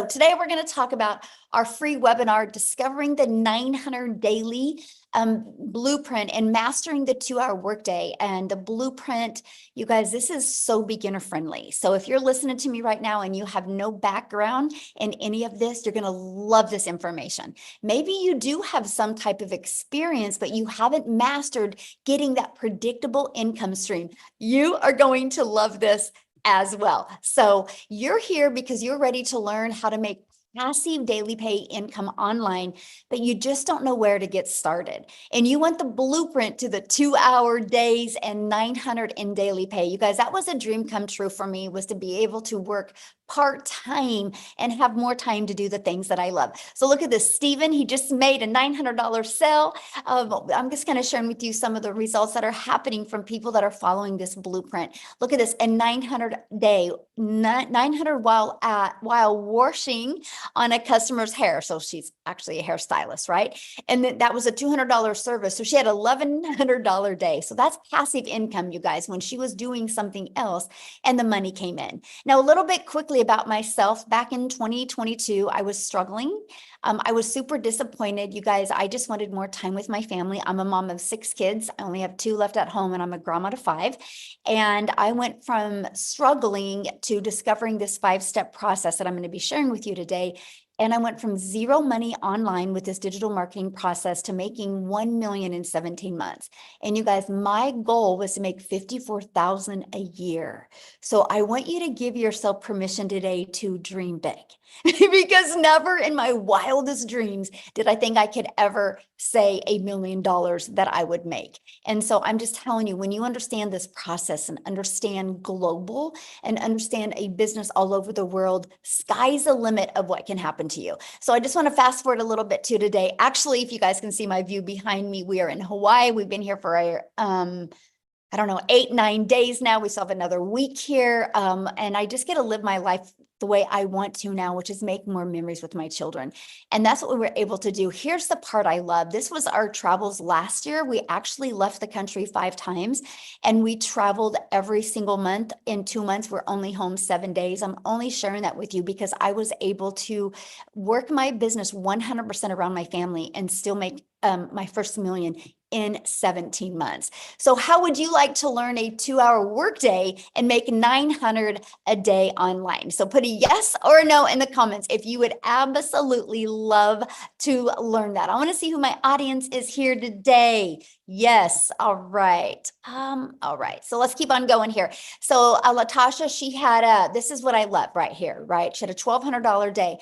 today we're going to talk about our free webinar, Discovering the 900 Daily Blueprint and Mastering the 2-Hour Workday. And the blueprint, you guys, this is so beginner friendly. So if you're listening to me right now and you have no background in any of this, you're going to love this information. Maybe you do have some type of experience, but you haven't mastered getting that predictable income stream. You are going to love this as well. So you're here because you're ready to learn how to make passive daily pay income online, but you just don't know where to get started. And you want the blueprint to the 2-hour days and 900 in daily pay. You guys, that was a dream come true for me, was to be able to work part-time and have more time to do the things that I love. So look at this, Stephen, he just made a $900 sale. I'm just going to share with you some of the results that are happening from people that are following this blueprint. Look at this, a 900 while washing on a customer's hair. So she's actually a hairstylist, right? And then that was a $200 service. So she had $1,100 day. So that's passive income, you guys, when she was doing something else and the money came in. Now, a little bit quickly about myself, back in 2022, I was struggling. I was super disappointed. You guys, I just wanted more time with my family. I'm a mom of 6 kids. I only have 2 left at home and I'm a grandma to 5. And I went from struggling to discovering this 5-step process that I'm going to be sharing with you today. And I went from zero money online with this digital marketing process to making 1 million in 17 months. And you guys, my goal was to make 54,000 a year. So I want you to give yourself permission today to dream big, because never in my wildest dreams did I think I could ever say $1 million that I would make. And so I'm just telling you, when you understand this process and understand global and understand a business all over the world, sky's the limit of what can happen to you. So I just want to fast forward a little bit to today. Actually, if you guys can see my view behind me, we are in Hawaii. We've been here for I don't know, 8-9 days now. We still have another week here. And I just get to live my life the way I want to now, which is make more memories with my children. And that's what we were able to do. Here's the part I love. This was our travels last year. We actually left the country 5 times and we traveled every single month. In 2 months, we're only home 7 days. I'm only sharing that with you because I was able to work my business 100% around my family and still make my first million in 17 months. So how would you like to learn a 2-hour workday and make 900 a day online? So put a yes or a no in the comments if you would absolutely love to learn that. I want to see who my audience is here today. Yes. All right. All right. So let's keep on going here. So Latasha, she had this is what I love right here, right? She had a $1,200 day.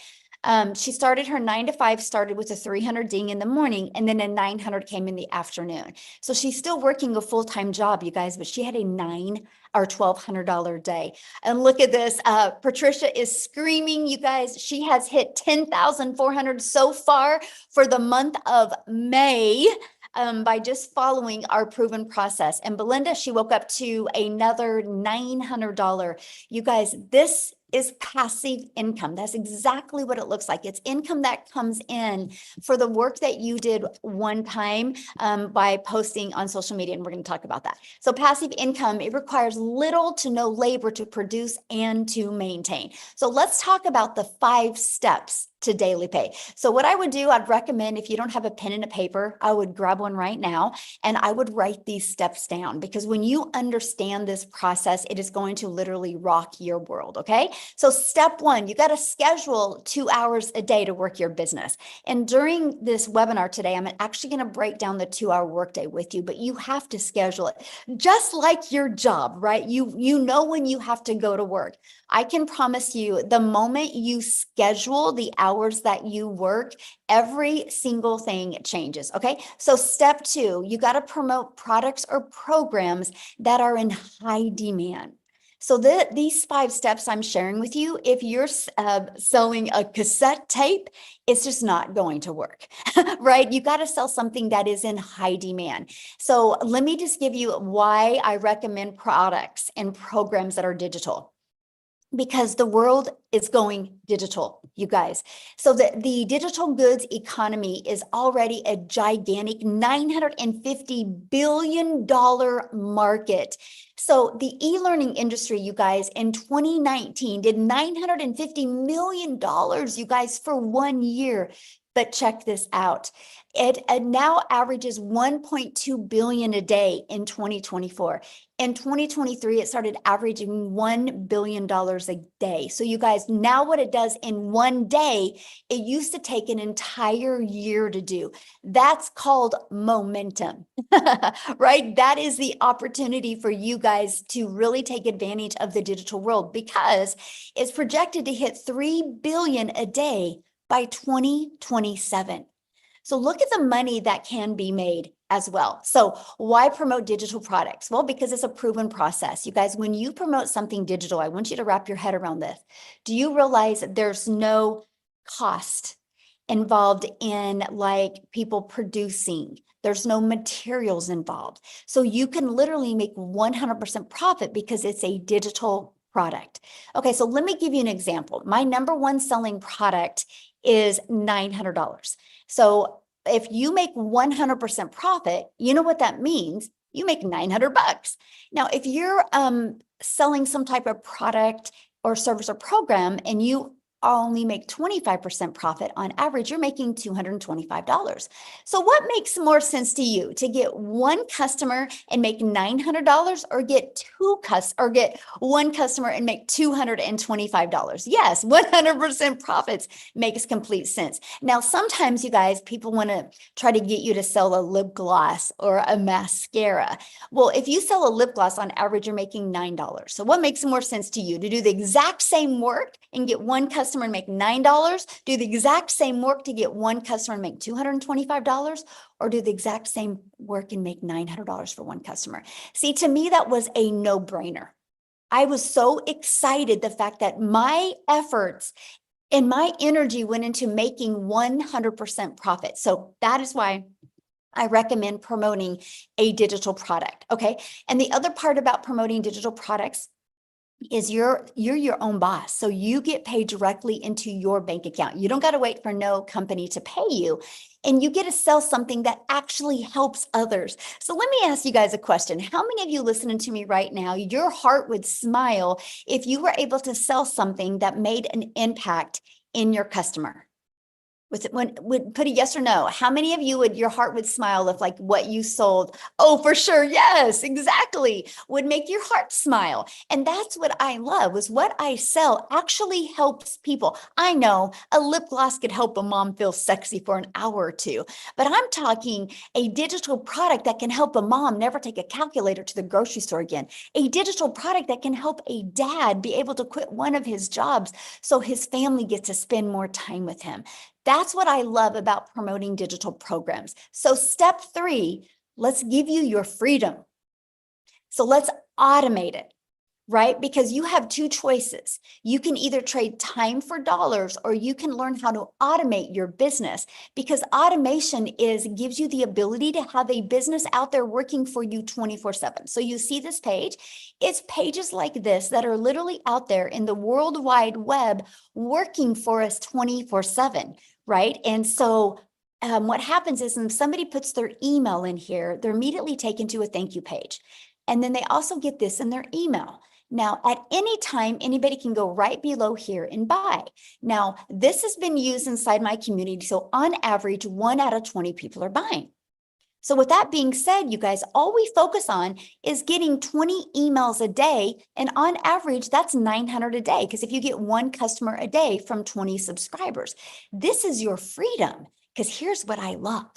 She started her 9 to 5, started with a 300 ding in the morning, and then a 900 came in the afternoon. So she's still working a full-time job, you guys, but she had a $1,200 day. And look at this. Patricia is screaming, you guys. She has hit 10,400 so far for the month of May. By just following our proven process. And Belinda, she woke up to another $900. You guys, this is passive income. That's exactly what it looks like. It's income that comes in for the work that you did one time by posting on social media. And we're going to talk about that. So passive income, it requires little to no labor to produce and to maintain. So let's talk about the 5 steps to daily pay. So what I would do, I'd recommend, if you don't have a pen and a paper, I would grab one right now and I would write these steps down, because when you understand this process, it is going to literally rock your world. Okay. So step 1, you got to schedule 2 hours a day to work your business. And during this webinar today, I'm actually going to break down the 2-hour workday with you, but you have to schedule it just like your job, right? You know when you have to go to work. I can promise you, the moment you schedule the hours that you work, every single thing changes. Okay. So step 2, you got to promote products or programs that are in high demand. So these 5 steps I'm sharing with you, if you're selling a cassette tape, it's just not going to work, right? You got to sell something that is in high demand. So let me just give you why I recommend products and programs that are digital. because the world is going digital, you guys. So the digital goods economy is already a gigantic $950 billion market. So the e-learning industry, you guys, in 2019 did $950 million, you guys, for 1 year. But check this out. It now averages 1.2 billion a day in 2024. In 2023, it started averaging $1 billion a day. So you guys, now what it does in 1 day, it used to take an entire year to do. That's called momentum, right? That is the opportunity for you guys to really take advantage of the digital world, because it's projected to hit 3 billion a day by 2027. So look at the money that can be made as well. So why promote digital products? Well, because it's a proven process. You guys, when you promote something digital, I want you to wrap your head around this. Do you realize that there's no cost involved in like people producing? There's no materials involved. So you can literally make 100% profit because it's a digital product. Okay, so let me give you an example. My number one selling product is $900. So if you make 100% profit, you know what that means? You make $900. Now, if you're selling some type of product or service or program and you only make 25% profit on average, you're making $225. So what makes more sense to you, to get one customer and make $900, or get one customer and make $225? Yes, 100% profits makes complete sense. Now, sometimes you guys, people want to try to get you to sell a lip gloss or a mascara. Well, if you sell a lip gloss, on average, you're making $9. So what makes more sense to you, to do the exact same work and get one customer and make $9, do the exact same work to get one customer and make $225, or do the exact same work and make $900 for one customer? See, to me, that was a no-brainer. I was so excited, the fact that my efforts and my energy went into making 100% profit. So that is why I recommend promoting a digital product. Okay. And the other part about promoting digital products is you're your own boss. So you get paid directly into your bank account. You don't got to wait for no company to pay you, and you get to sell something that actually helps others. So let me ask you guys a question. How many of you listening to me right now, your heart would smile if you were able to sell something that made an impact in your customer? Would put a yes or no? How many of you your heart would smile if like what you sold? Oh, for sure. Yes, exactly. Would make your heart smile. And that's what I love, was what I sell actually helps people. I know a lip gloss could help a mom feel sexy for an hour or two, but I'm talking a digital product that can help a mom never take a calculator to the grocery store again. A digital product that can help a dad be able to quit one of his jobs so his family gets to spend more time with him. That's what I love about promoting digital programs. So step 3, let's give you your freedom. So let's automate it, right? Because you have 2 choices. You can either trade time for dollars, or you can learn how to automate your business, because automation gives you the ability to have a business out there working for you 24/7. So you see this page, it's pages like this that are literally out there in the World Wide Web working for us 24/7, right? And so what happens is when somebody puts their email in here, they're immediately taken to a thank you page. And then they also get this in their email. Now, at any time, anybody can go right below here and buy. Now, this has been used inside my community. So on average, 1 out of 20 people are buying. So with that being said, you guys, all we focus on is getting 20 emails a day. And on average, that's 900 a day. Because if you get one customer a day from 20 subscribers, this is your freedom. Because here's what I love.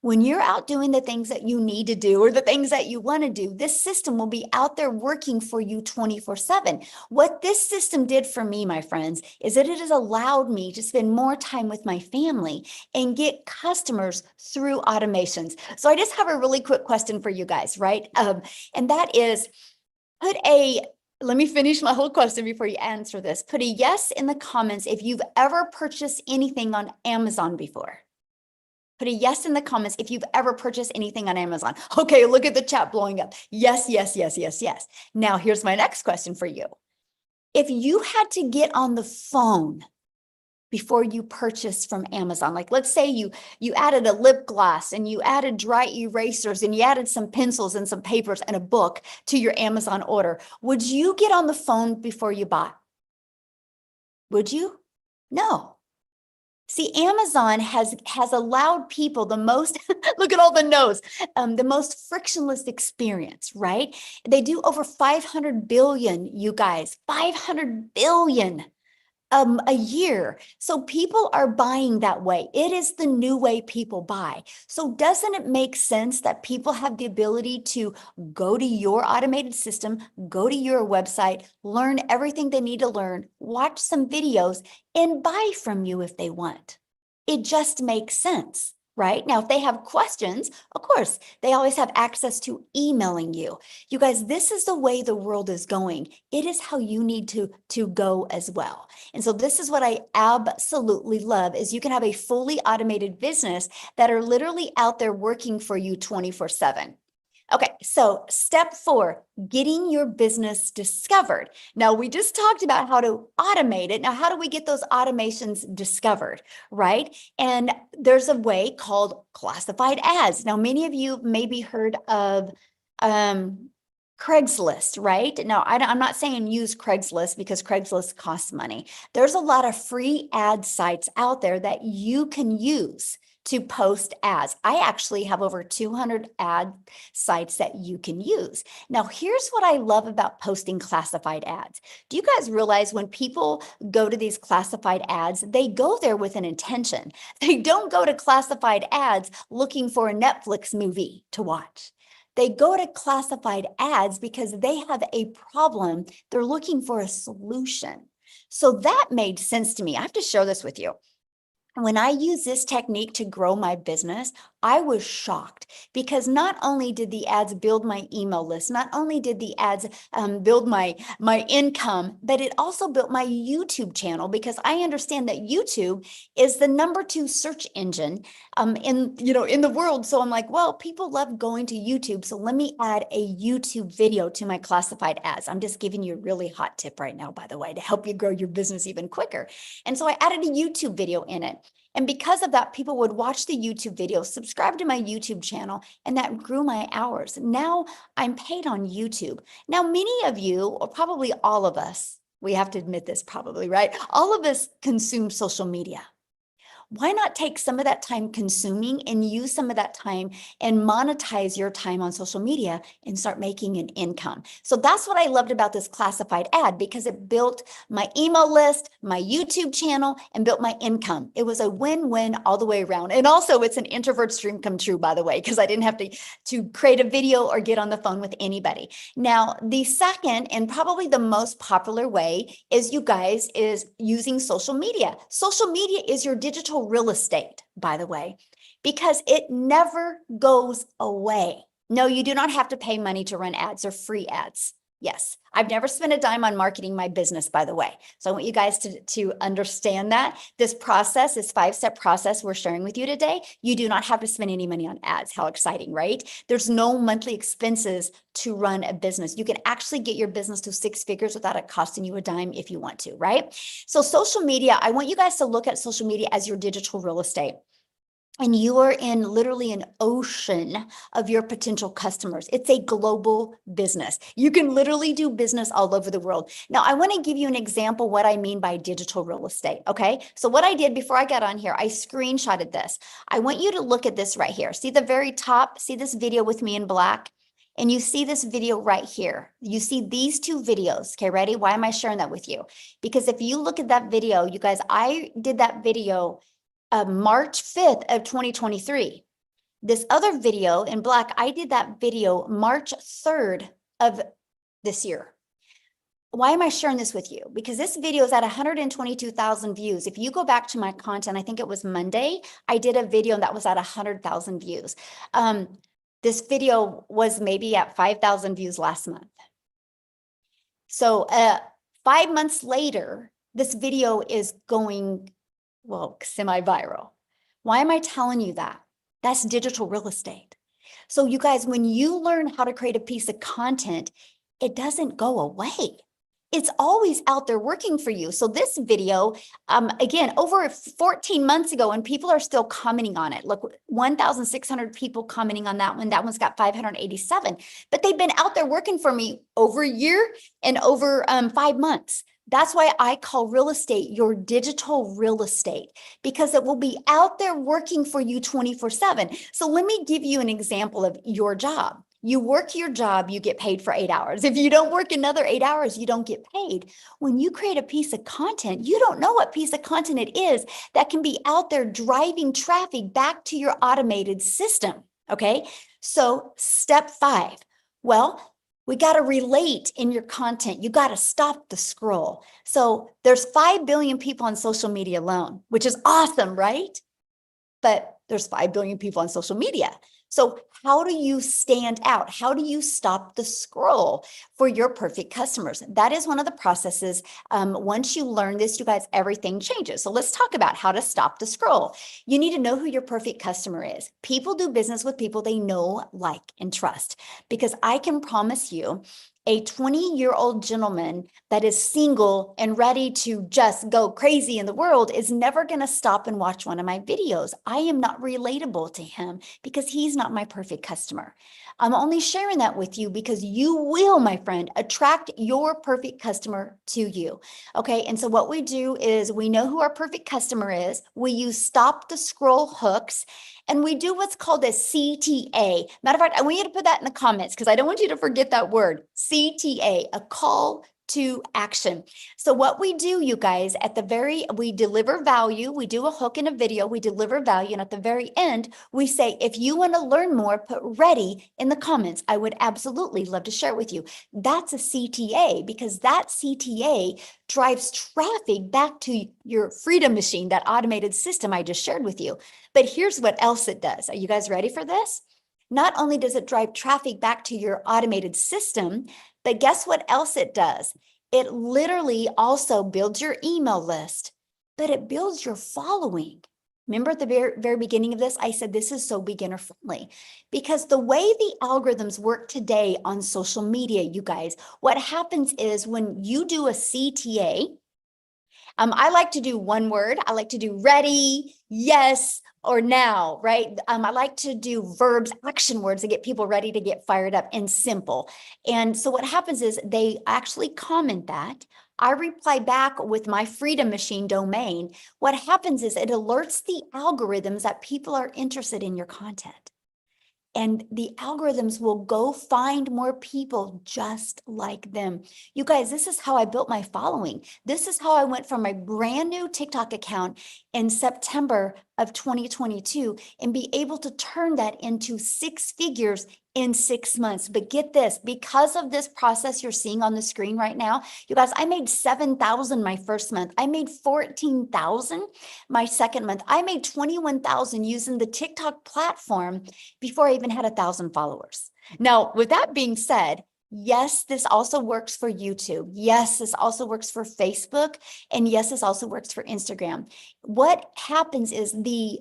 When you're out doing the things that you need to do, or the things that you want to do, this system will be out there working for you 24/7. What this system did for me, my friends, is that it has allowed me to spend more time with my family and get customers through automations. So I just have a really quick question for you guys, right? And that is, let me finish my whole question before you answer this. Put a yes in the comments if you've ever purchased anything on Amazon before. Put a yes in the comments if you've ever purchased anything on Amazon. Okay, look at the chat blowing up. Yes, yes, yes, yes, yes. Now, here's my next question for you. If you had to get on the phone before you purchase from Amazon, like let's say you added a lip gloss and you added dry erasers and you added some pencils and some papers and a book to your Amazon order, would you get on the phone before you bought? Would you? No. See, Amazon has allowed people the most, look at all the no's, the most frictionless experience, right? They do over 500 billion, you guys, 500 billion a year. So people are buying that way. It is the new way people buy. So doesn't it make sense that people have the ability to go to your automated system, go to your website, learn everything they need to learn, watch some videos, and buy from you if they want? It just makes sense. Right? Now, if they have questions, of course, they always have access to emailing you. You guys, this is the way the world is going. It is how you need to go as well. And so this is what I absolutely love is you can have a fully automated business that are literally out there working for you 24/7. Okay, so step 4, getting your business discovered. Now, we just talked about how to automate it. Now, how do we get those automations discovered, right? And there's a way called classified ads. Now, many of you maybe heard of Craigslist, right? Now, I'm not saying use Craigslist because Craigslist costs money. There's a lot of free ad sites out there that you can use to post ads. I actually have over 200 ad sites that you can use. Now, here's what I love about posting classified ads. Do you guys realize when people go to these classified ads, they go there with an intention. They don't go to classified ads looking for a Netflix movie to watch. They go to classified ads because they have a problem. They're looking for a solution. So that made sense to me. I have to share this with you. When I used this technique to grow my business, I was shocked because not only did the ads build my email list, not only did the ads build my income, but it also built my YouTube channel because I understand that YouTube is the #2 search engine in the world. So I'm like, well, people love going to YouTube, so let me add a YouTube video to my classified ads. I'm just giving you a really hot tip right now, by the way, to help you grow your business even quicker. And so I added a YouTube video in it. And because of that, people would watch the YouTube video, subscribe to my YouTube channel, and that grew my hours. Now I'm paid on YouTube. Now, many of you, or probably all of us, we have to admit this probably, right? All of us consume social media. Why not take some of that time consuming and use some of that time and monetize your time on social media and start making an income? So that's what I loved about this classified ad because it built my email list, my YouTube channel, and built my income. It was a win-win all the way around. And also it's an introvert's dream come true, by the way, because I didn't have to create a video or get on the phone with anybody. Now, the second and probably the most popular way is, you guys, is using social media. Social media is your digital real estate, by the way, because it never goes away. No, you do not have to pay money to run ads or free ads. Yes, I've never spent a dime on marketing my business, by the way. So I want you guys to understand that this process, this 5-step process we're sharing with you today, you do not have to spend any money on ads. How exciting, right? There's no monthly expenses to run a business. You can actually get your business to 6 figures without it costing you a dime if you want to, right? So social media, I want you guys to look at social media as your digital real estate. And you are in literally an ocean of your potential customers. It's a global business. You can literally do business all over the world. Now, I want to give you an example what I mean by digital real estate, okay? So what I did before I got on here, I screenshotted this. I want you to look at this right here. See the very top? See this video with me in black? And you see this video right here. You see these 2 videos. Okay, ready? Why am I sharing that with you? Because if you look at that video, you guys, I did that video March 5th of 2023. This other video in black, I did that video March 3rd of this year. Why am I sharing this with you? Because this video is at 122,000 views. If you go back to my content, I think it was Monday, I did a video that was at 100,000 views. This video was maybe at 5,000 views last month. So 5 months later, this video is going, well, semi-viral. Why am I telling you that? That's digital real estate. So you guys, when you learn how to create a piece of content, it doesn't go away. it's always out there working for you. So this video, again, over 14 months ago, and people are still commenting on it. Look, 1,600 people commenting on that one. That one's got 587, but they've been out there working for me over a year and over 5 months. That's why I call real estate your digital real estate, because it will be out there working for you 24/7. So let me give you an example of your job. You work your job, you get paid for 8 hours. If you don't work another 8 hours, you don't get paid. When you create a piece of content, you don't know what piece of content it is that can be out there driving traffic back to your automated system. Okay. So step 5. Well, we got to relate in your content. You got to stop the scroll. So there's 5 billion people on social media alone, which is awesome, right? But there's 5 billion people on social media. So how do you stand out? How do you stop the scroll for your perfect customers? That is one of the processes. Once you learn this, you guys, everything changes. So let's talk about how to stop the scroll. You need to know who your perfect customer is. People do business with people they know, like, and trust. Because I can promise you, a 20-year-old gentleman that is single and ready to just go crazy in the world is never going to stop and watch one of my videos. I am not relatable to him because he's not my perfect customer. I'm only sharing that with you because you will, my friend, attract your perfect customer to you. Okay. And so what we do is we know who our perfect customer is. We use stop the scroll hooks. And we do what's called a CTA. Matter of fact, I want you to put that in the comments because I don't want you to forget that word, CTA, a call to action. So what we do, you guys, we deliver value. We do a hook in a video, we deliver value. And at the very end, we say, if you want to learn more, put ready in the comments. I would absolutely love to share it with you. That's a CTA because that CTA drives traffic back to your Freedom Machine, that automated system I just shared with you. But here's what else it does. Are you guys ready for this? Not only does it drive traffic back to your automated system, but guess what else it does? It literally also builds your email list, but it builds your following. Remember at the very beginning of this, I said this is so beginner friendly because the way the algorithms work today on social media, you guys, what happens is when you do a CTA, I like to do one word. I like to do ready, yes, or now, right? I like to do verbs, action words to get people ready to get fired up and simple. And so what happens is they actually comment that. I reply back with my Freedom Machine domain. What happens is it alerts the algorithms that people are interested in your content. And the algorithms will go find more people just like them. You guys, this is how I built my following. This is how I went from my brand new TikTok account in September of 2022 and be able to turn that into 6 figures in 6 months. But get this, because of this process you're seeing on the screen right now, you guys, I made 7,000 my first month. I made 14,000 my second month. I made 21,000 using the TikTok platform before I even had 1,000 followers. Now, with that being said, yes, this also works for YouTube. Yes, this also works for Facebook. And yes, this also works for Instagram. What happens is the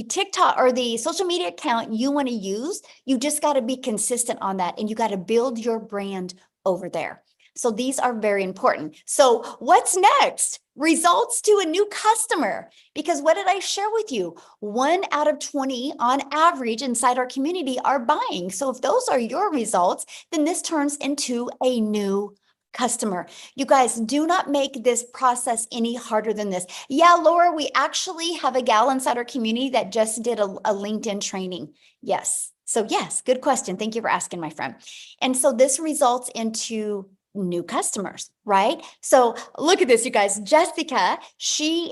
TikTok or the social media account you want to use, you just got to be consistent on that and you got to build your brand over there. So these are very important. So what's next? Results to a new customer. Because what did I share with you? 1 out of 20 on average inside our community are buying. So if those are your results, then this turns into a new customer. You guys, do not make this process any harder than this. Yeah, Laura, we actually have a gal inside our community that just did a LinkedIn training. Yes. So yes, good question. Thank you for asking, my friend. And so this results into new customers, right? So look at this, you guys. Jessica, she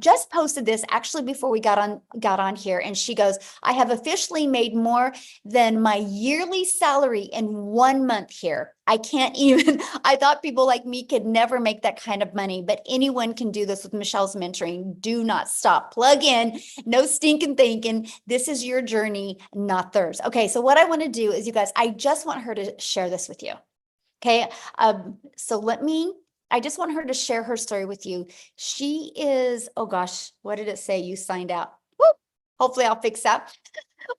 just posted this actually before we got on here, and she goes, I have officially made more than my yearly salary in 1 month here. I can't even, I thought people like me could never make that kind of money, but anyone can do this with Michelle's mentoring. Do not stop. Plug in, no stinking thinking. This is your journey, not theirs. Okay, so what I want to do is, you guys, I just want her to share this with you. Okay, so I just want her to share her story with you. She is, oh gosh, what did it say? You signed out. Woo! Hopefully I'll fix that.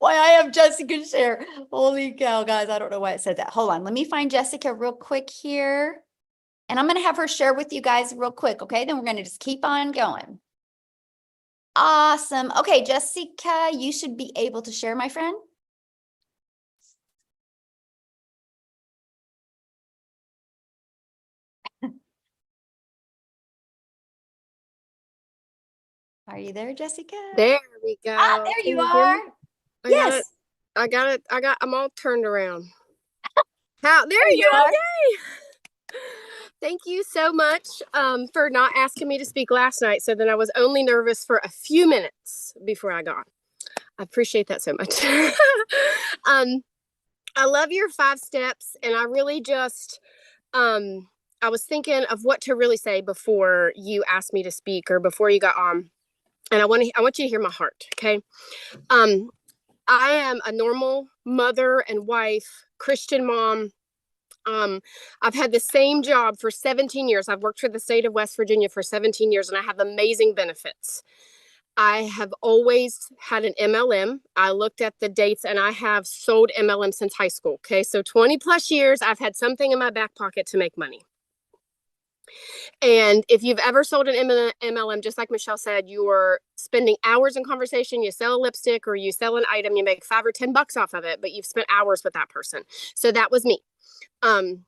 Why I have Jessica share. Holy cow, guys, I don't know why it said that. Hold on, let me find Jessica real quick here. And I'm going to have her share with you guys real quick. Okay. Then we're going to just keep on going. Awesome. Okay, Jessica, you should be able to share, my friend. Are you there, Jessica? There we go. Ah, there Can you you hear are. me? Yes. I'm all turned around. There There you you go. are. Yay. Thank you so much for not asking me to speak last night. So then I was only nervous for a few minutes before I got. I appreciate that so much. I love your 5 steps, and I really just I was thinking of what to really say before you asked me to speak or before you got on. And I want you to hear my heart, okay? I am a normal mother and wife, Christian mom. I've had the same job for 17 years. I've worked for the state of West Virginia for 17 years, and I have amazing benefits. I have always had an MLM. I looked at the dates, and I have sold MLM since high school. Okay, so 20 plus years, I've had something in my back pocket to make money. And if you've ever sold an MLM, just like Michelle said, you're spending hours in conversation. You sell a lipstick or you sell an item, you make $5 or $10 off of it, but you've spent hours with that person. So that was me. And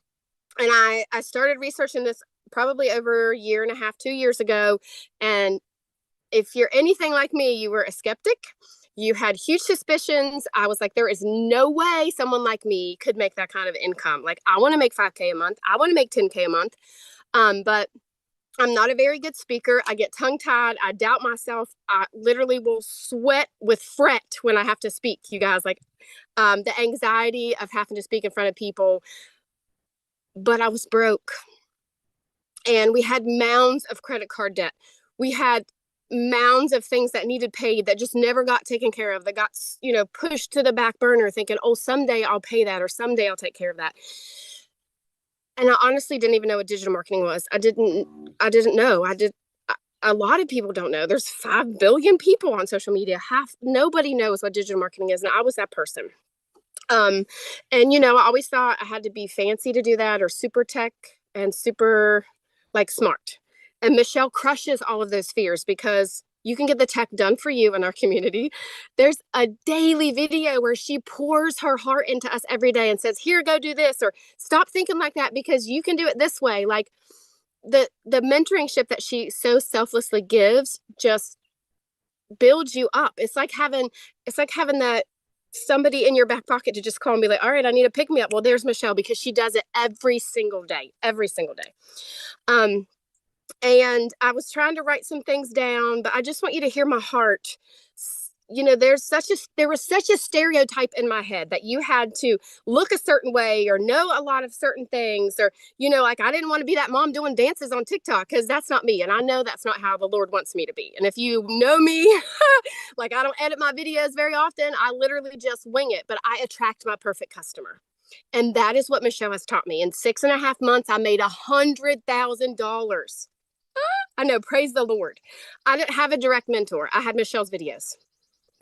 I started researching this probably over a year and a half, 2 years ago. And if you're anything like me, you were a skeptic. You had huge suspicions. I was like, there is no way someone like me could make that kind of income. Like, I want to make $5K a month. I want to make $10K a month. But I'm not a very good speaker. I get tongue tied. I doubt myself. I literally will sweat with fret when I have to speak, you guys. Like the anxiety of having to speak in front of people. But I was broke. And we had mounds of credit card debt. We had mounds of things that needed paid that just never got taken care of, that got, pushed to the back burner, thinking, oh, someday I'll pay that, or someday I'll take care of that. And I honestly didn't even know what digital marketing was. I didn't know. A lot of people don't know. There's 5 billion people on social media. Nobody knows what digital marketing is. And I was that person. And I always thought I had to be fancy to do that, or super tech and super smart. And Michelle crushes all of those fears because you can get the tech done for you in our community. There's a daily video where she pours her heart into us every day and says, here, go do this, or stop thinking like that because you can do it this way. Like the mentoringship that she so selflessly gives just builds you up. It's like having that somebody in your back pocket to just call and be like, all right, I need to pick me up. Well, there's Michelle, because she does it every single day. And I was trying to write some things down, but I just want you to hear my heart. There was such a stereotype in my head that you had to look a certain way or know a lot of certain things, or, I didn't want to be that mom doing dances on TikTok, because that's not me. And I know that's not how the Lord wants me to be. And if you know me, I don't edit my videos very often. I literally just wing it, but I attract my perfect customer. And that is what Michelle has taught me. In 6.5 months, I made $100,000. I know, praise the Lord. I didn't have a direct mentor. I had Michelle's videos.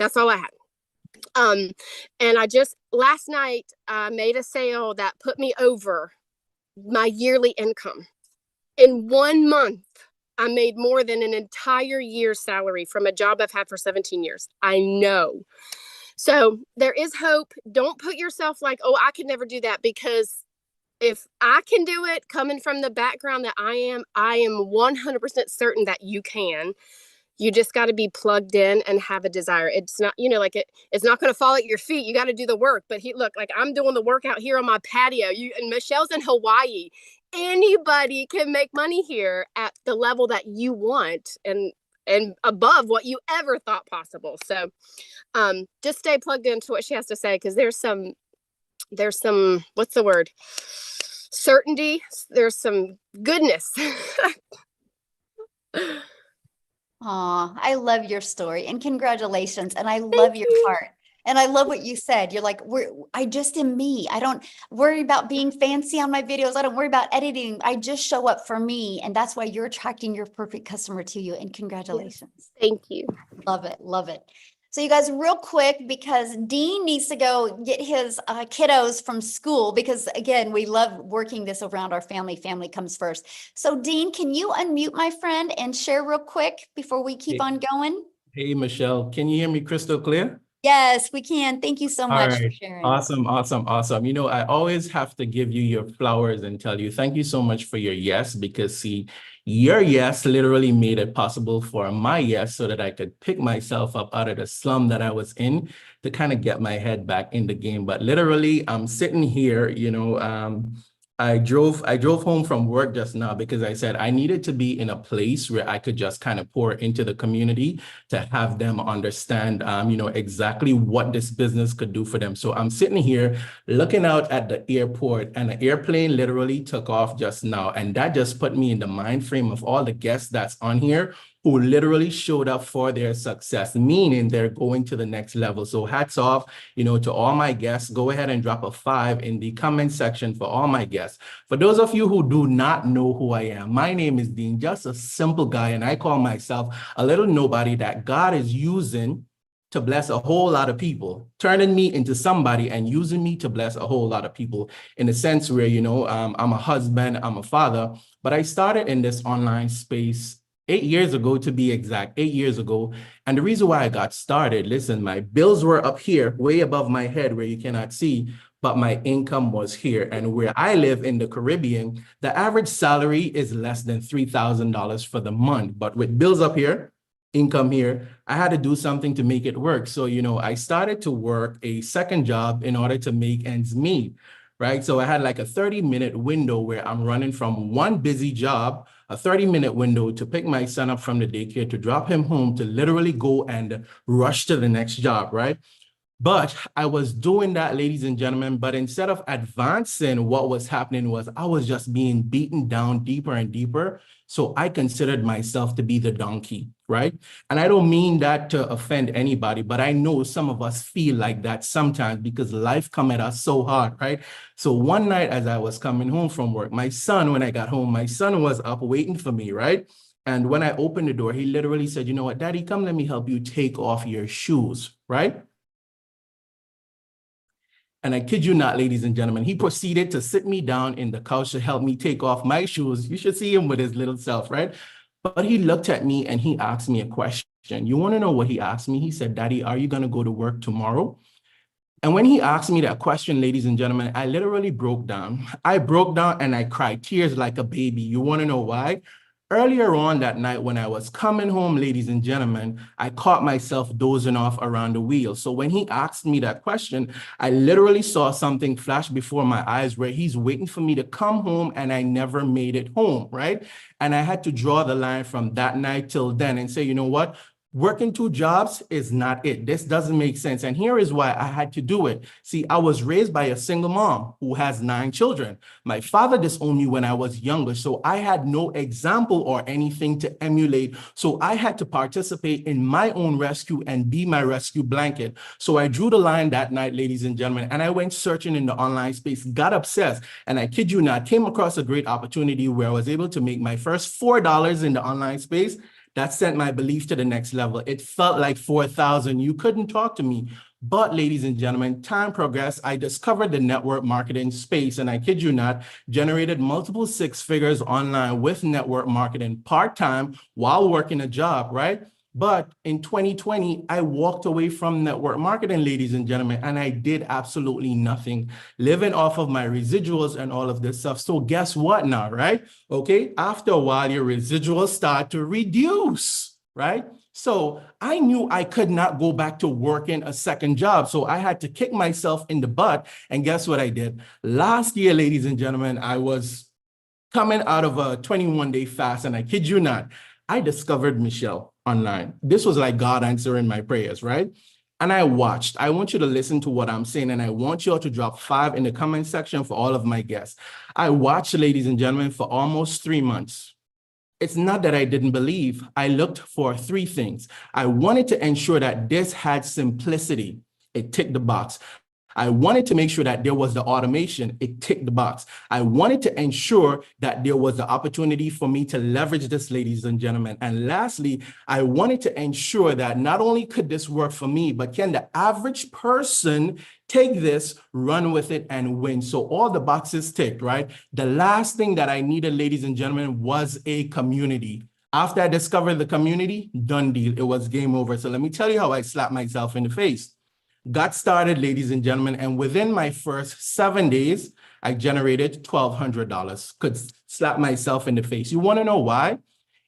That's all I had. And I just last night made a sale that put me over my yearly income. In 1 month, I made more than an entire year's salary from a job I've had for 17 years. I know. So there is hope. Don't put yourself like, oh, I could never do that, because if I can do it coming from the background that I am 100% certain that you can. You just got to be plugged in and have a desire. It's not, it's not going to fall at your feet. You got to do the work. But I'm doing the work out here on my patio. And Michelle's in Hawaii. Anybody can make money here at the level that you want and above what you ever thought possible. So just stay plugged into what she has to say, because there's some, what's the word? Certainty. There's some goodness. Aw, I love your story, and congratulations. And I love your heart. And I love what you said. You're like, I just am me. I don't worry about being fancy on my videos. I don't worry about editing. I just show up for me. And that's why you're attracting your perfect customer to you. And congratulations. Thank you. Love it. Love it. So you guys, real quick, because Dean needs to go get his kiddos from school, because again, we love working this around our family. Family comes first. So Dean, can you unmute my friend and share real quick before we keep on going? Hey, Michelle, can you hear me crystal clear? Yes, we can. Thank you so All much for right. sharing. Awesome, awesome, awesome. You know, I always have to give you your flowers and tell you thank you so much for your yes, because see, your yes literally made it possible for my yes so that I could pick myself up out of the slum that I was in to kind of get my head back in the game. But literally, I'm sitting here, I drove home from work just now because I said I needed to be in a place where I could just kind of pour into the community to have them understand, exactly what this business could do for them. So I'm sitting here looking out at the airport, and the airplane literally took off just now. And that just put me in the mind frame of all the guests that's on here who literally showed up for their success, meaning they're going to the next level. So hats off, to all my guests. Go ahead and drop a 5 in the comment section for all my guests. For those of you who do not know who I am, my name is Dean, just a simple guy, and I call myself a little nobody that God is using to bless a whole lot of people, turning me into somebody and using me to bless a whole lot of people, in a sense where, I'm a husband, I'm a father, but I started in this online space 8 years ago, to be exact, 8 years ago. And the reason why I got started, listen, my bills were up here, way above my head where you cannot see, but my income was here. And where I live in the Caribbean, the average salary is less than $3,000 for the month. But with bills up here, income here, I had to do something to make it work. So, I started to work a second job in order to make ends meet, right? So I had like a 30-minute window where I'm running from one busy job, a 30-minute window to pick my son up from the daycare, to drop him home, to literally go and rush to the next job, right? But I was doing that, ladies and gentlemen, but instead of advancing, what was happening was I was just being beaten down deeper and deeper. So I considered myself to be the donkey, right? And I don't mean that to offend anybody, but I know some of us feel like that sometimes because life come at us so hard, right? So one night as I was coming home from work, when I got home, my son was up waiting for me, right? And when I opened the door, he literally said, "You know what, Daddy, come, let me help you take off your shoes," right? And I kid you not, ladies and gentlemen, he proceeded to sit me down in the couch to help me take off my shoes. You should see him with his little self, right? But he looked at me and he asked me a question. You want to know what he asked me? He said, "Daddy, are you going to go to work tomorrow?" And when he asked me that question, ladies and gentlemen, I literally broke down. I broke down and I cried tears like a baby. You want to know why? Earlier on that night when I was coming home, ladies and gentlemen, I caught myself dozing off around the wheel. So when he asked me that question, I literally saw something flash before my eyes where he's waiting for me to come home and I never made it home, right? And I had to draw the line from that night till then and say, you know what? Working 2 jobs is not it. This doesn't make sense. And here is why I had to do it. See, I was raised by a single mom who has 9 children. My father disowned me when I was younger, so I had no example or anything to emulate. So I had to participate in my own rescue and be my rescue blanket. So I drew the line that night, ladies and gentlemen, and I went searching in the online space, got obsessed, and I kid you not, came across a great opportunity where I was able to make my first $4 in the online space. That sent my belief to the next level. It felt like 4,000. You couldn't talk to me. But ladies and gentlemen, time progressed. I discovered the network marketing space, and I kid you not, generated multiple 6 figures online with network marketing part-time while working a job, right? But in 2020, I walked away from network marketing, ladies and gentlemen, and I did absolutely nothing, living off of my residuals and all of this stuff. So guess what now, right? Okay, after a while, your residuals start to reduce, right? So I knew I could not go back to working a second job. So I had to kick myself in the butt. And guess what I did? Last year, ladies and gentlemen, I was coming out of a 21-day fast, and I kid you not, I discovered Michelle online. This was like God answering my prayers, right? And I watched. I want you to listen to what I'm saying, and I want you all to drop 5 in the comment section for all of my guests. I watched, ladies and gentlemen, for almost 3 months. It's not that I didn't believe. I looked for 3 things. I wanted to ensure that this had simplicity. It ticked the box. I wanted to make sure that there was the automation. It ticked the box. I wanted to ensure that there was the opportunity for me to leverage this, ladies and gentlemen. And lastly, I wanted to ensure that not only could this work for me, but can the average person take this, run with it, and win? So all the boxes ticked, right? The last thing that I needed, ladies and gentlemen, was a community. After I discovered the community, done deal. It was game over. So let me tell you how I slapped myself in the face. Got started, ladies and gentlemen, and within my first 7 days, I generated $1,200. Could slap myself in the face. You want to know why?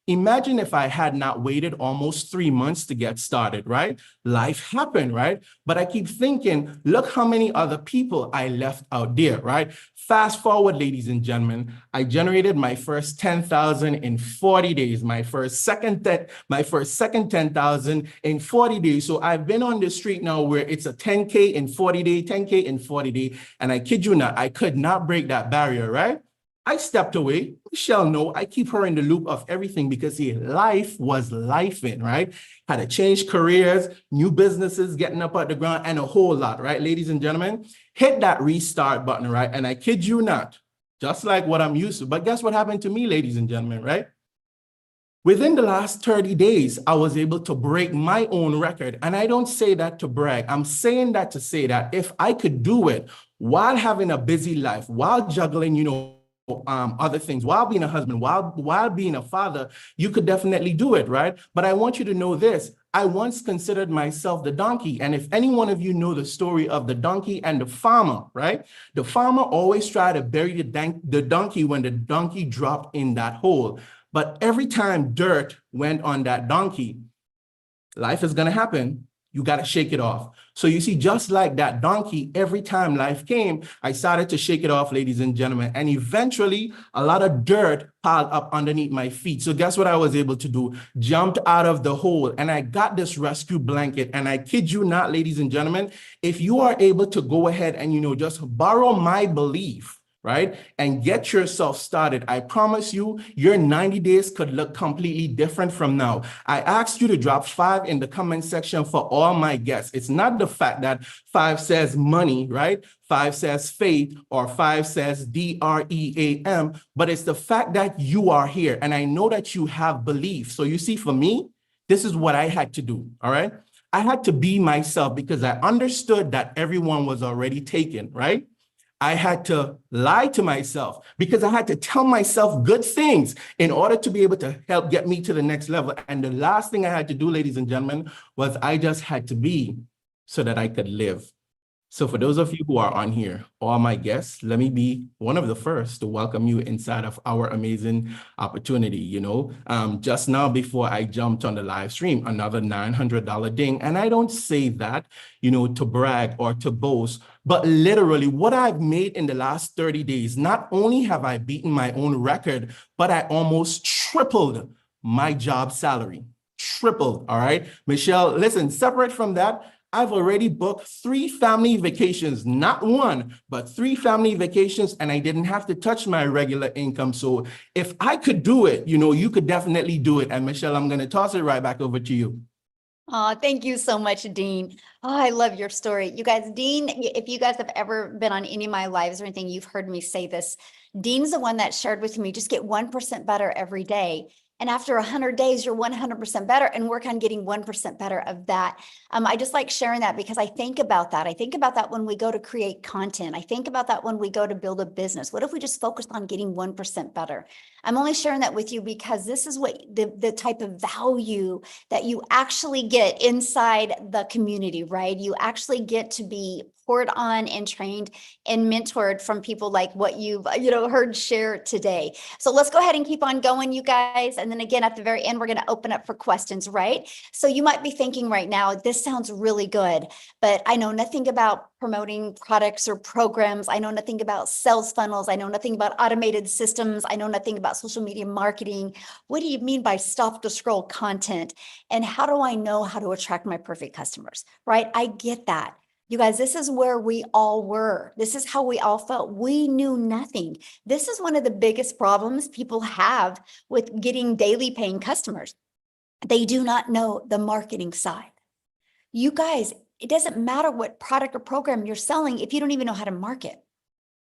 Imagine if I had not waited almost 3 months to get started, right? Life happened, right? But I keep thinking, look how many other people I left out there, right? Fast forward, ladies and gentlemen, I generated my first 10,000 in 40 days, my first second 10,000 in 40 days. So I've been on the street now where it's a 10K in 40 day, 10K in 40 day. And I kid you not, I could not break that barrier, right? I stepped away. Michelle, no, I keep her in the loop of everything because life was lifing, right? Had to change careers, new businesses, getting up at the ground, and a whole lot, right? Ladies and gentlemen, hit that restart button, right? And I kid you not, just like what I'm used to. But guess what happened to me, ladies and gentlemen, right? Within the last 30 days, I was able to break my own record. And I don't say that to brag. I'm saying that to say that if I could do it while having a busy life, while juggling, other things, while being a husband, while being a father, you could definitely do it, right? But I want you to know this. I once considered myself the donkey. And if any one of you know the story of the donkey and the farmer, right? The farmer always tried to bury the donkey when the donkey dropped in that hole. But every time dirt went on that donkey, life is going to happen. You got to shake it off. So you see, just like that donkey, every time life came, I started to shake it off, ladies and gentlemen. And eventually, a lot of dirt piled up underneath my feet. So guess what I was able to do? Jumped out of the hole and I got this rescue blanket. And I kid you not, ladies and gentlemen, if you are able to go ahead and, just borrow my belief, right? And get yourself started. I promise you, your 90 days could look completely different from now. I asked you to drop 5 in the comment section for all my guests. It's not the fact that 5 says money, right? 5 says faith, or 5 says DREAM, but it's the fact that you are here. And I know that you have belief. So you see, for me, this is what I had to do, all right? I had to be myself because I understood that everyone was already taken, right? I had to lie to myself because I had to tell myself good things in order to be able to help get me to the next level. And the last thing I had to do, ladies and gentlemen, was I just had to be so that I could live. So for those of you who are on here, all my guests, let me be one of the first to welcome you inside of our amazing opportunity. Just now before I jumped on the live stream, another $900 ding. And I don't say that, to brag or to boast, but literally what I've made in the last 30 days, not only have I beaten my own record, but I almost tripled my job salary. Tripled, all right? Michelle, listen, separate from that, I've already booked 3 family vacations, not 1, but 3 family vacations, and I didn't have to touch my regular income. So if I could do it, you could definitely do it. And Michelle, I'm going to toss it right back over to you. Oh, thank you so much, Dean. Oh, I love your story. You guys, Dean, if you guys have ever been on any of my lives or anything, you've heard me say this. Dean's the one that shared with me, just get 1% better every day. And after 100 days, you're 100% better, and work on getting 1% better of that. I just like sharing that because I think about that. I think about that when we go to create content. I think about that when we go to build a business. What if we just focused on getting 1% better? I'm only sharing that with you because this is what the type of value that you actually get inside the community, right? You actually get to be poured on and trained and mentored from people like what you've heard share today. So let's go ahead and keep on going, you guys. And then again, at the very end, we're going to open up for questions, right? So you might be thinking right now, this sounds really good, but I know nothing about promoting products or programs. I know nothing about sales funnels. I know nothing about automated systems. I know nothing about social media marketing. What do you mean by stop to scroll content? And how do I know how to attract my perfect customers, right? I get that. You guys, this is where we all were. This is how we all felt. We knew nothing. This is one of the biggest problems people have with getting daily paying customers. They do not know the marketing side. You guys, it doesn't matter what product or program you're selling if you don't even know how to market.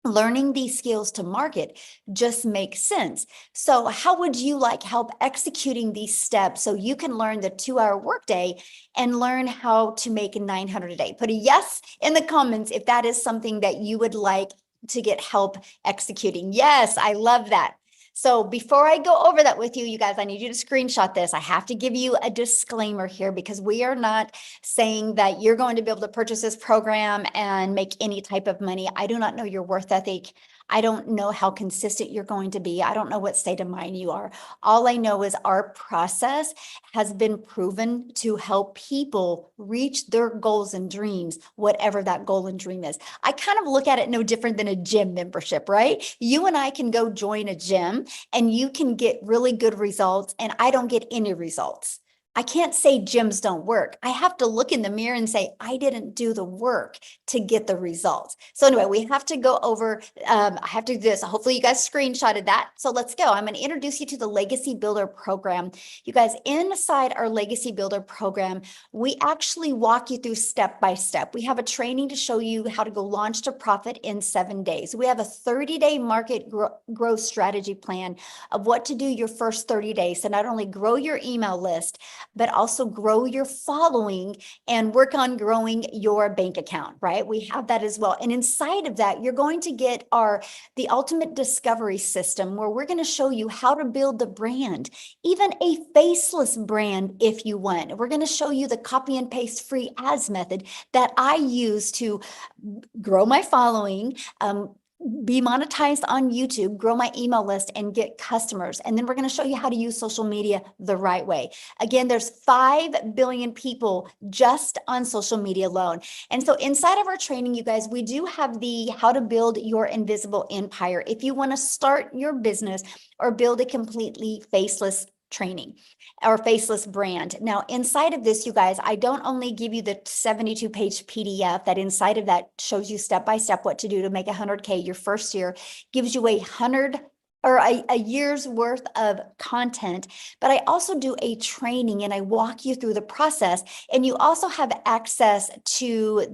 Learning these skills to market just makes sense. So how would you like help executing these steps so you can learn the 2-hour workday and learn how to make 900 a day? Put a yes in the comments if that is something that you would like to get help executing. Yes, I love that. So before I go over that with you, you guys, I need you to screenshot this. I have to give you a disclaimer here because we are not saying that you're going to be able to purchase this program and make any type of money. I do not know your worth ethic. I don't know how consistent you're going to be. I don't know what state of mind you are. All I know is our process has been proven to help people reach their goals and dreams, whatever that goal and dream is. I kind of look at it no different than a gym membership, right? You and I can go join a gym and you can get really good results and I don't get any results. I can't say gyms don't work. I have to look in the mirror and say, I didn't do the work to get the results. So anyway, we have to go over, I have to do this. Hopefully you guys screenshotted that. So let's go. I'm going to introduce you to the Legacy Builder program. You guys, inside our Legacy Builder program, we actually walk you through step by step. We have a training to show you how to go launch to profit in 7 days. We have a 30-day market growth strategy plan of what to do your first 30 days to not only grow your email list, but also grow your following and work on growing your bank account, right? We have that as well. And inside of that, you're going to get the ultimate discovery system where we're going to show you how to build the brand, even a faceless brand if you want. We're going to show you the copy and paste free ads method that I use to grow my following, be monetized on YouTube, grow my email list and get customers. And then we're going to show you how to use social media the right way. Again, there's 5 billion people just on social media alone. And so inside of our training, you guys, we do have the how to build your invisible empire. If you want to start your business or build a completely faceless training or faceless brand. Now, inside of this, you guys, I don't only give you the 72-page PDF that inside of that shows you step by step what to do to make 100K your first year, gives you a year's worth of content, but I also do a training and I walk you through the process. And you also have access to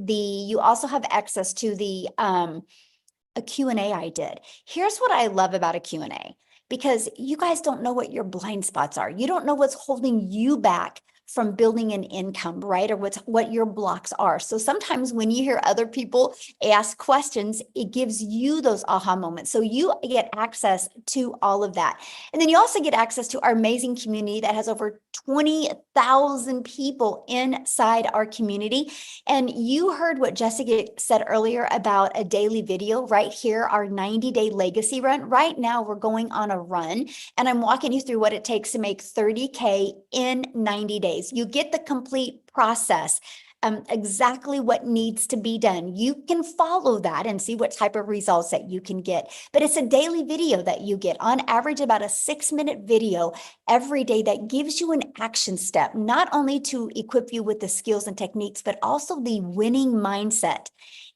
a Q&A I did. Here's what I love about a Q&A. Because you guys don't know what your blind spots are. You don't know what's holding you back from building an income, right? Or what your blocks are. So sometimes when you hear other people ask questions, it gives you those aha moments. So you get access to all of that. And then you also get access to our amazing community that has over 20,000 people inside our community. And you heard what Jessica said earlier about a daily video right here, our 90-day legacy run. Right now we're going on a run and I'm walking you through what it takes to make 30K in 90 days. You get the complete process, exactly what needs to be done. You can follow that and see what type of results that you can get. But it's a daily video that you get, on average about a 6-minute video every day that gives you an action step, not only to equip you with the skills and techniques, but also the winning mindset.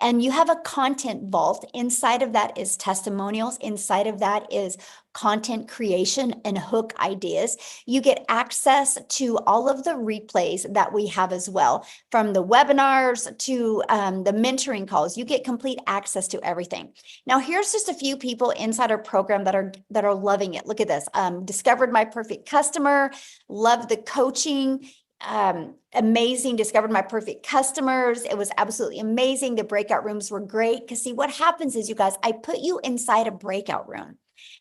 And you have a content vault. Inside of that is testimonials. Inside of that is content creation and hook ideas. You get access to all of the replays that we have as well, from the webinars to the mentoring calls. You get complete access to everything. Now, here's just a few people inside our program that are loving it. Look at this. Discovered my perfect customer, love the coaching. Amazing, discovered my perfect customers. It was absolutely amazing. The breakout rooms were great. Because see, what happens is, you guys, I put you inside a breakout room.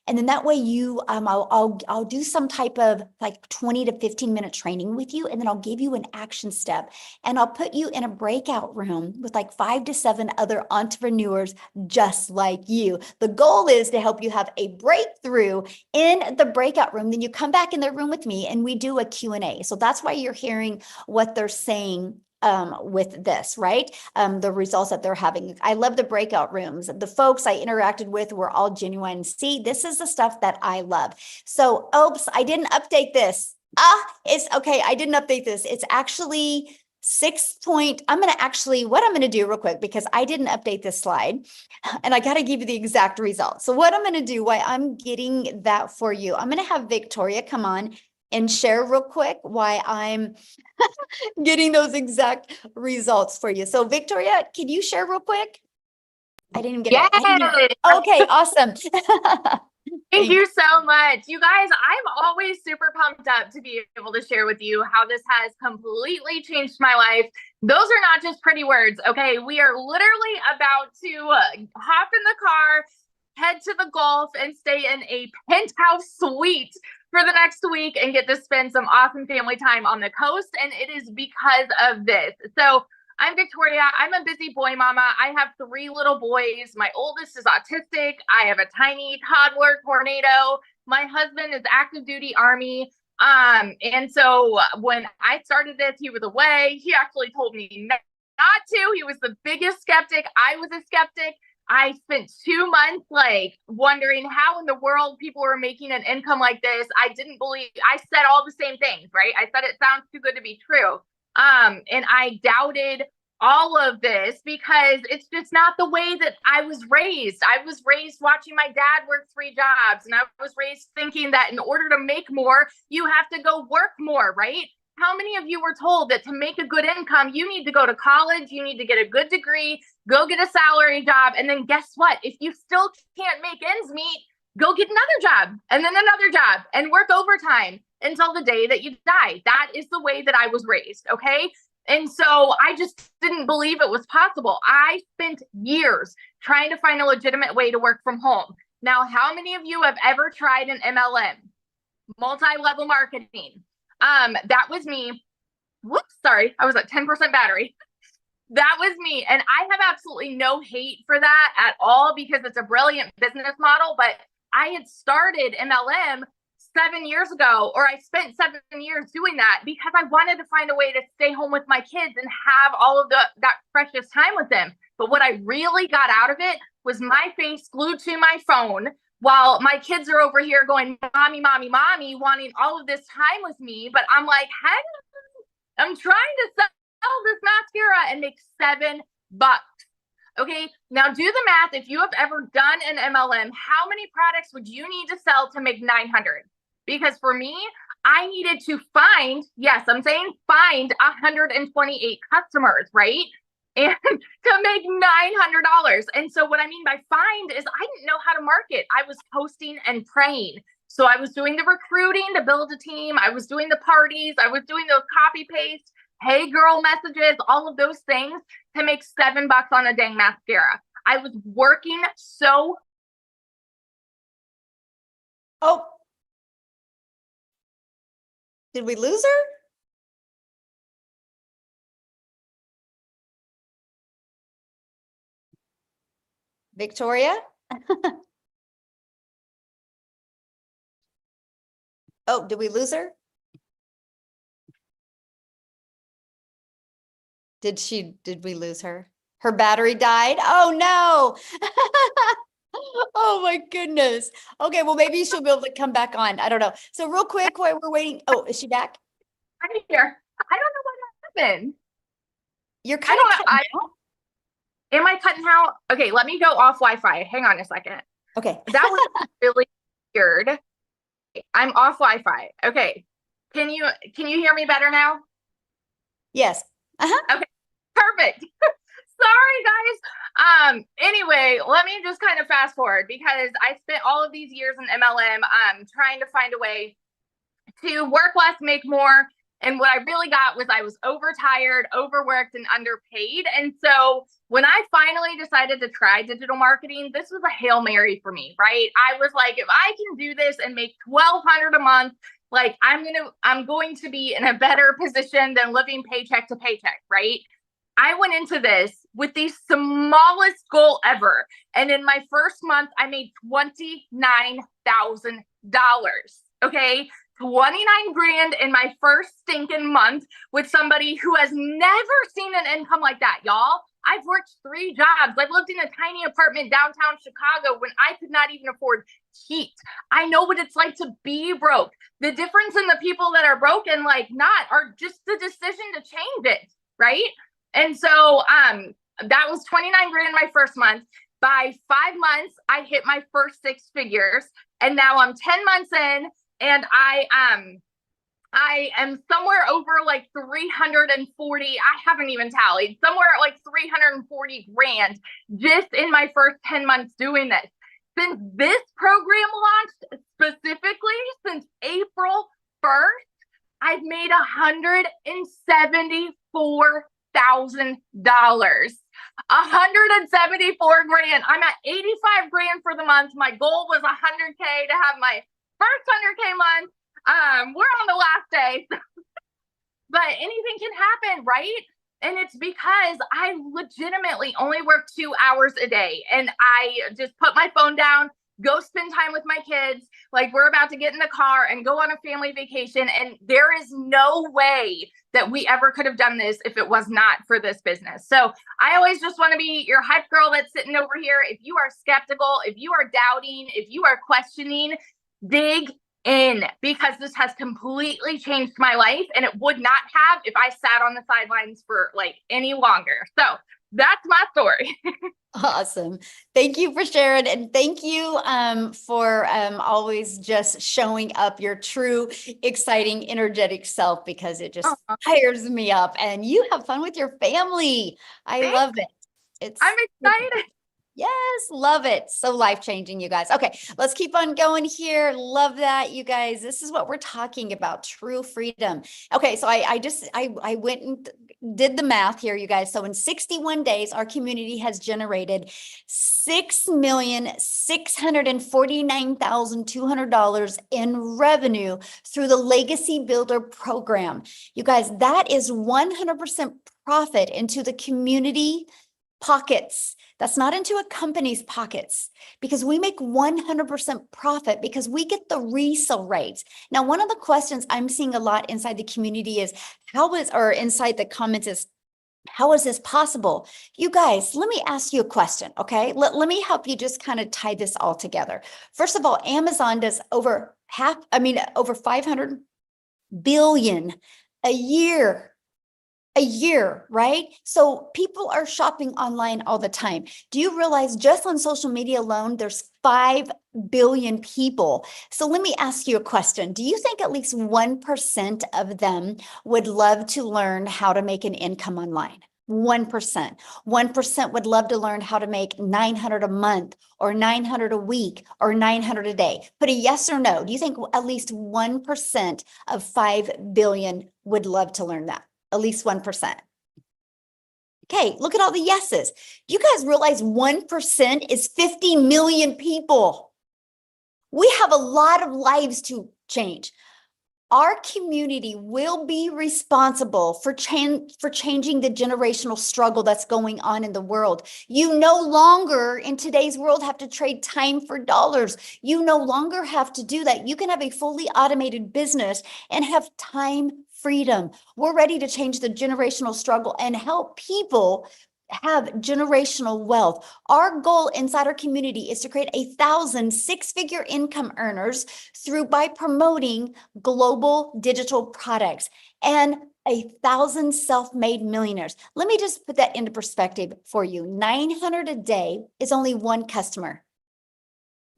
And then that way you, I'll do some type of like 20 to 15-minute training with you. And then I'll give you an action step and I'll put you in a breakout room with like 5 to 7 other entrepreneurs just like you. The goal is to help you have a breakthrough in the breakout room. Then you come back in the room with me and we do a Q&A. So that's why you're hearing what they're saying with this, right? The results that they're having. I love the breakout rooms. The folks I interacted with were all genuine. See, this is the stuff that I love. So, oops, I didn't update this. It's okay. I didn't update this. It's actually what I'm going to do real quick, because I didn't update this slide and I got to give you the exact results. So what I'm going to do, why I'm getting that for you, I'm going to have Victoria come on. and share real quick why I'm getting those exact results for you. So Victoria, can you share real quick? I didn't even get it. Yes. Okay, awesome. Thank you so much. You guys, I'm always super pumped up to be able to share with you how this has completely changed my life. Those are not just pretty words, okay? We are literally about to hop in the car, head to the Gulf, and stay in a penthouse suite for the next week and get to spend some awesome family time on the coast. And it is because of this. So I'm Victoria. I'm a busy boy mama. I have 3 little boys. My oldest is autistic. I have a tiny toddler tornado. My husband is active duty Army. And so when I started this, he was away. He actually told me not to. He was the biggest skeptic. I was a skeptic. I spent 2 months like wondering how in the world people were making an income like this. I didn't believe, I said all the same things, right? I said it sounds too good to be true. And I doubted all of this because it's just not the way that I was raised. I was raised watching my dad work 3 jobs, and I was raised thinking that in order to make more, you have to go work more, right? How many of you were told that to make a good income, you need to go to college, you need to get a good degree, go get a salary job, and then guess what? If you still can't make ends meet, go get another job and then another job and work overtime until the day that you die. That is the way that I was raised, okay? And so I just didn't believe it was possible. I spent years trying to find a legitimate way to work from home. Now, how many of you have ever tried an MLM, multi-level marketing? That was me. Whoops, sorry, I was at 10% battery. That was me. And I have absolutely no hate for that at all because it's a brilliant business model. But I had started MLM 7 years ago, or I spent 7 years doing that because I wanted to find a way to stay home with my kids and have all of that precious time with them. But what I really got out of it was my face glued to my phone while my kids are over here going, mommy, mommy, mommy, wanting all of this time with me. But I'm like, hey, I'm trying to sell this mascara and make $7. Okay, now do the math. If you have ever done an MLM, how many products would you need to sell to make 900? Because for me, I needed to find, yes, I'm saying find 128 customers, right? And to make $900. And so what I mean by find is I didn't know how to market. I was posting and praying. So I was doing the recruiting to build a team. I was doing the parties. I was doing those copy paste, hey girl messages, all of those things to make $7 on a dang mascara. I was working so. Oh, did we lose her? Victoria? Oh, did we lose her? Did we lose her? Her battery died? Oh no. Oh my goodness. Okay, well maybe she'll be able to come back on. I don't know. So real quick while we're waiting. Oh, is she back? I'm here. I don't know what happened. You're kind of cutting out. Am I cutting out? Okay, let me go off Wi-Fi. Hang on a second. Okay. That was really weird. I'm off Wi-Fi. Okay. Can you hear me better now? Yes. Okay. Perfect. Sorry, guys. Anyway, let me just kind of fast forward because I spent all of these years in MLM trying to find a way to work less, make more. And what I really got was I was overtired, overworked, and underpaid. And so when I finally decided to try digital marketing, this was a Hail Mary for me, right? I was like, if I can do this and make $1,200 a month, like I'm going to be in a better position than living paycheck to paycheck, right? I went into this with the smallest goal ever. And in my first month, I made $29,000. Okay. 29 grand in my first stinking month with somebody who has never seen an income like that, y'all. I've worked 3 jobs. I've lived in a tiny apartment downtown Chicago when I could not even afford heat. I know what it's like to be broke. The difference in the people that are broke and like not are just the decision to change it, right? And so that was 29 grand my first month. By 5 months, I hit my first 6 figures. And now I'm 10 months in and I I am somewhere over like 340. I haven't even tallied, somewhere at like 340 grand just in my first 10 months doing this. Since this program launched, specifically since April 1st, I've made $174,000. 174 grand. I'm at 85 grand for the month. My goal was 100K to have my first 100K month. We're on the last day, but anything can happen, right? And it's because I legitimately only work 2 hours a day, and I just put my phone down, go spend time with my kids. Like, we're about to get in the car and go on a family vacation. And there is no way that we ever could have done this if it was not for this business. So I always just want to be your hype girl that's sitting over here. If you are skeptical, if you are doubting, if you are questioning, dig in, because this has completely changed my life, and it would not have if I sat on the sidelines for like any longer. So that's my story. Awesome. Thank you for sharing. And thank you for always just showing up your true, exciting, energetic self, because it just fires me up, and you have fun with your family. I love it. I'm excited. Yes, love it. So life-changing, you guys. Okay, let's keep on going here. Love that, you guys. This is what we're talking about, true freedom. Okay, so I went and did the math here, you guys. So in 61 days, our community has generated $6,649,200 in revenue through the Legacy Builder program. You guys, that is 100% profit into the community pockets. That's not into a company's pockets, because we make 100% profit because we get the resale rates. Now, one of the questions I'm seeing a lot inside the community is inside the comments is, how is this possible? You guys, let me ask you a question, okay? Let me help you just kind of tie this all together. First of all, Amazon does over 500 billion a year. Right? So people are shopping online all the time. Do you realize just on social media alone, there's 5 billion people? So let me ask you a question. Do you think at least 1% of them would love to learn how to make an income online? 1%. 1% would love to learn how to make 900 a month, or 900 a week, or 900 a day. Put a yes or no. Do you think at least 1% of 5 billion would love to learn that? At least 1%. Okay, look at all the yeses. You guys realize 1% is 50 million people. We have a lot of lives to change. Our community will be responsible for changing the generational struggle that's going on in the world. You no longer, in today's world, have to trade time for dollars. You no longer have to do that. You can have a fully automated business and have time freedom. We're ready to change the generational struggle and help people have generational wealth. Our goal inside our community is to create 1,000 six-figure income earners by promoting global digital products, and 1,000 self-made millionaires. Let me just put that into perspective for you. 900 a day is only one customer.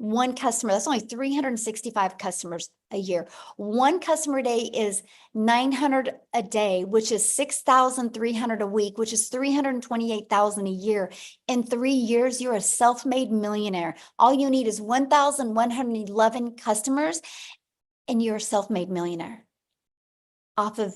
One customer, that's only 365 customers a year. One customer a day is 900 a day, which is 6,300 a week, which is 328,000 a year. In 3 years, you're a self-made millionaire. All you need is 1,111 customers, and you're a self-made millionaire off of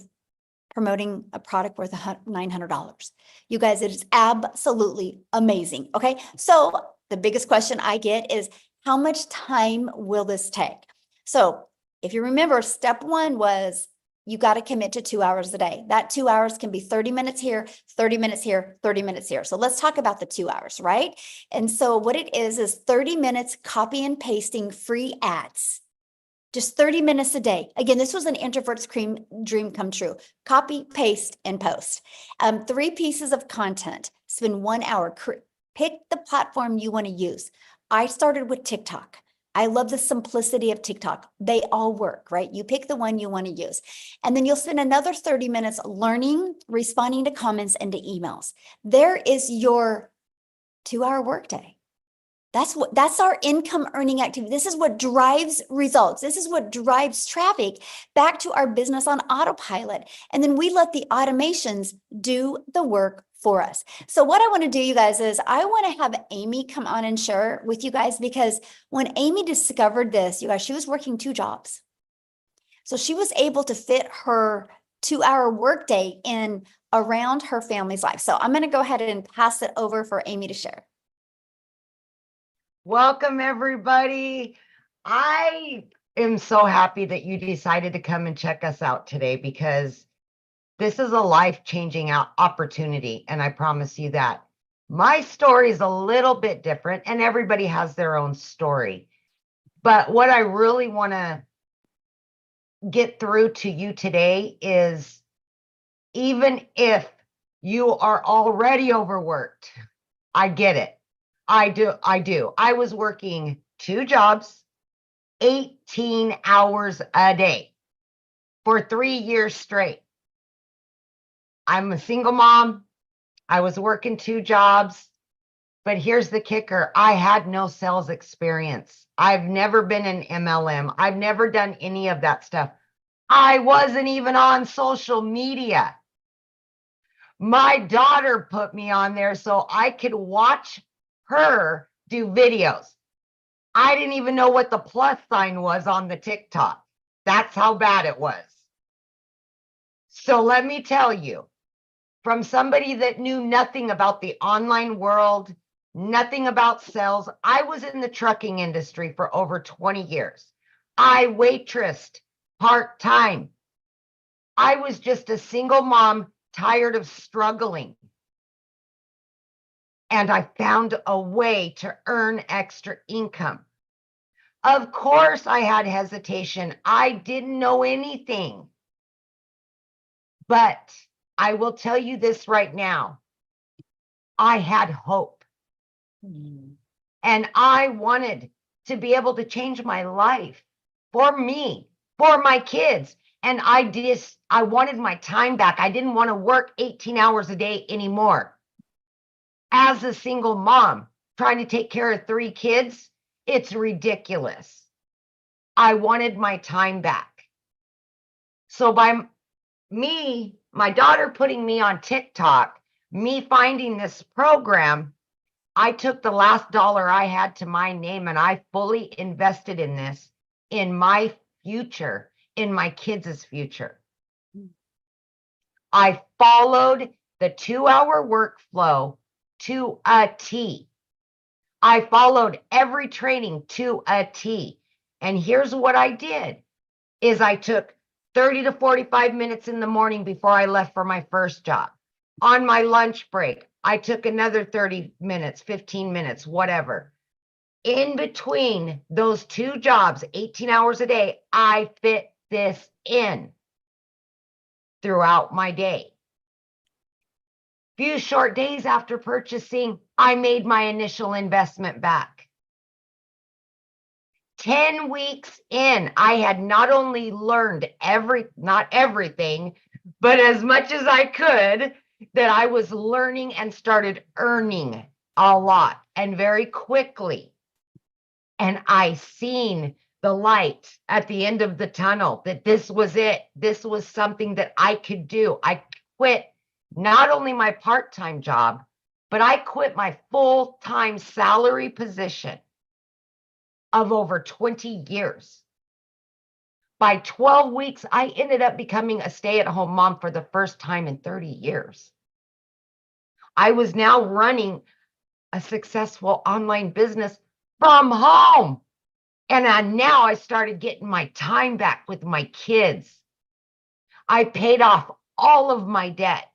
promoting a product worth $900. You guys, it is absolutely amazing. Okay, so the biggest question I get is, how much time will this take? So if you remember, step one was you got to commit to 2 hours a day. That 2 hours can be 30 minutes here, 30 minutes here, 30 minutes here. So let's talk about the 2 hours, right? And so what it is 30 minutes copy and pasting free ads. Just 30 minutes a day. Again, this was an introvert's dream come true. Copy, paste, and post. 3 pieces of content. Spend 1 hour. Pick the platform you want to use. I started with TikTok. I love the simplicity of TikTok. They all work, right? You pick the one you want to use. And then you'll spend another 30 minutes learning, responding to comments and to emails. There is your 2-hour workday. That's our income earning activity. This is what drives results. This is what drives traffic back to our business on autopilot. And then we let the automations do the work for us. So what I want to do, you guys, is I want to have Amy come on and share with you guys, because when Amy discovered this, you guys, she was working 2 jobs. So she was able to fit her 2-hour workday in around her family's life. So I'm going to go ahead and pass it over for Amy to share. Welcome, everybody. I am so happy that you decided to come and check us out today, because this is a life-changing opportunity, and I promise you that. My story is a little bit different, and everybody has their own story. But what I really want to get through to you today is, even if you are already overworked, I get it. I do. I was working 2 jobs, 18 hours a day for 3 years straight. I'm a single mom. I was working 2 jobs, but here's the kicker. I had no sales experience. I've never been an MLM. I've never done any of that stuff. I wasn't even on social media. My daughter put me on there so I could watch her do videos. I didn't even know what the plus sign was on the TikTok. That's how bad it was. So let me tell you, from somebody that knew nothing about the online world, nothing about sales, I was in the trucking industry for over 20 years. I waitressed part-time. I was just a single mom, tired of struggling. And I found a way to earn extra income. Of course, I had hesitation. I didn't know anything. But I will tell you this right now. I had hope. And I wanted to be able to change my life for me, for my kids. And I wanted my time back. I didn't want to work 18 hours a day anymore. As a single mom, trying to take care of 3 kids, it's ridiculous. I wanted my time back. So by me, my daughter putting me on TikTok, me finding this program, I took the last dollar I had to my name and I fully invested in this, in my future, in my kids' future. I followed the 2-hour workflow to a T. I followed every training to a T. And here's what I did, is I took 30 to 45 minutes in the morning before I left for my first job. On my lunch break, I took another 30 minutes, 15 minutes, whatever. In between those 2 jobs, 18 hours a day, I fit this in throughout my day. Few short days after purchasing, I made my initial investment back. 10 weeks in, I had not only learned not everything, but as much as I could, that I was learning and started earning a lot and very quickly. And I seen the light at the end of the tunnel, that this was it. This was something that I could do. I quit not only my part-time job, but I quit my full-time salary position of over 20 years. By 12 weeks, I ended up becoming a stay-at-home mom for the first time in 30 years. I was now running a successful online business from home. And now I started getting my time back with my kids. I paid off all of my debt.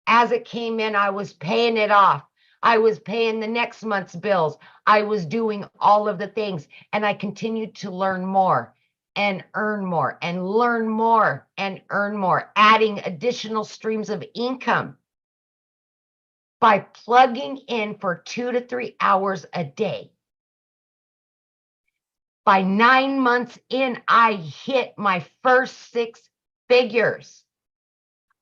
As it came in, I was paying it off. I was paying the next month's bills. I was doing all of the things. And I continued to learn more and earn more and learn more and earn more, adding additional streams of income by plugging in for 2 to 3 hours a day. By 9 months in, I hit my first 6 figures.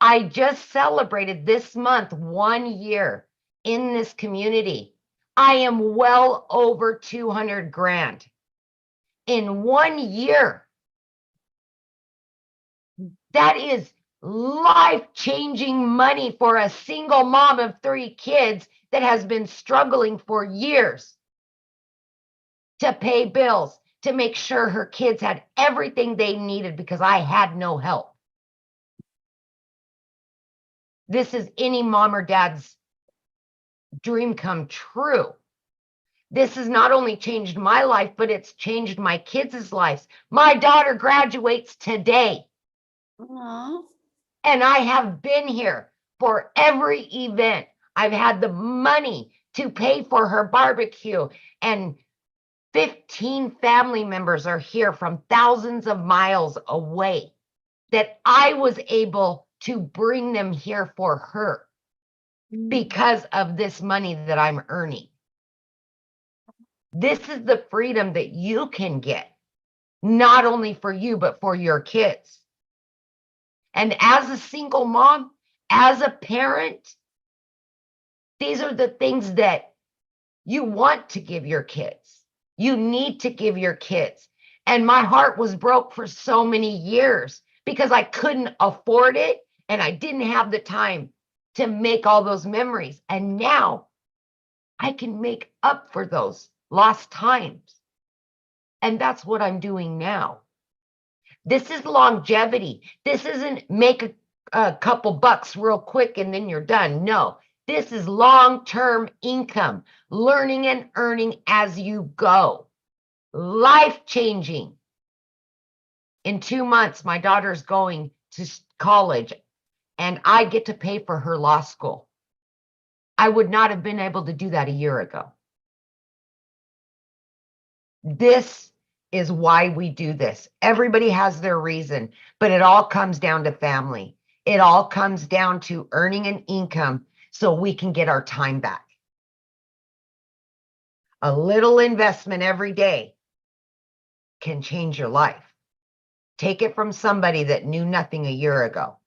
I just celebrated this month 1 year in this community. I am well over 200 grand in 1 year. That is life-changing money for a single mom of 3 kids that has been struggling for years to pay bills, to make sure her kids had everything they needed because I had no help. This is any mom or dad's dream come true. This has not only changed my life, but it's changed my kids' lives. My daughter graduates today. Aw. And I have been here for every event. I've had the money to pay for her barbecue, and 15 family members are here from thousands of miles away that I was able to bring them here for her because of this money that I'm earning. This is the freedom that you can get, not only for you, but for your kids. And as a single mom, as a parent, these are the things that you want to give your kids. You need to give your kids. And my heart was broke for so many years because I couldn't afford it and I didn't have the time to make all those memories. And now I can make up for those lost times. And that's what I'm doing now. This is longevity. This isn't make a couple bucks real quick and then you're done. No, this is long-term income, learning and earning as you go. Life-changing. In 2 months, my daughter's going to college and I get to pay for her law school. I would not have been able to do that a year ago. This is why we do this. Everybody has their reason, but it all comes down to family. It all comes down to earning an income so we can get our time back. A little investment every day can change your life. Take it from somebody that knew nothing a year ago.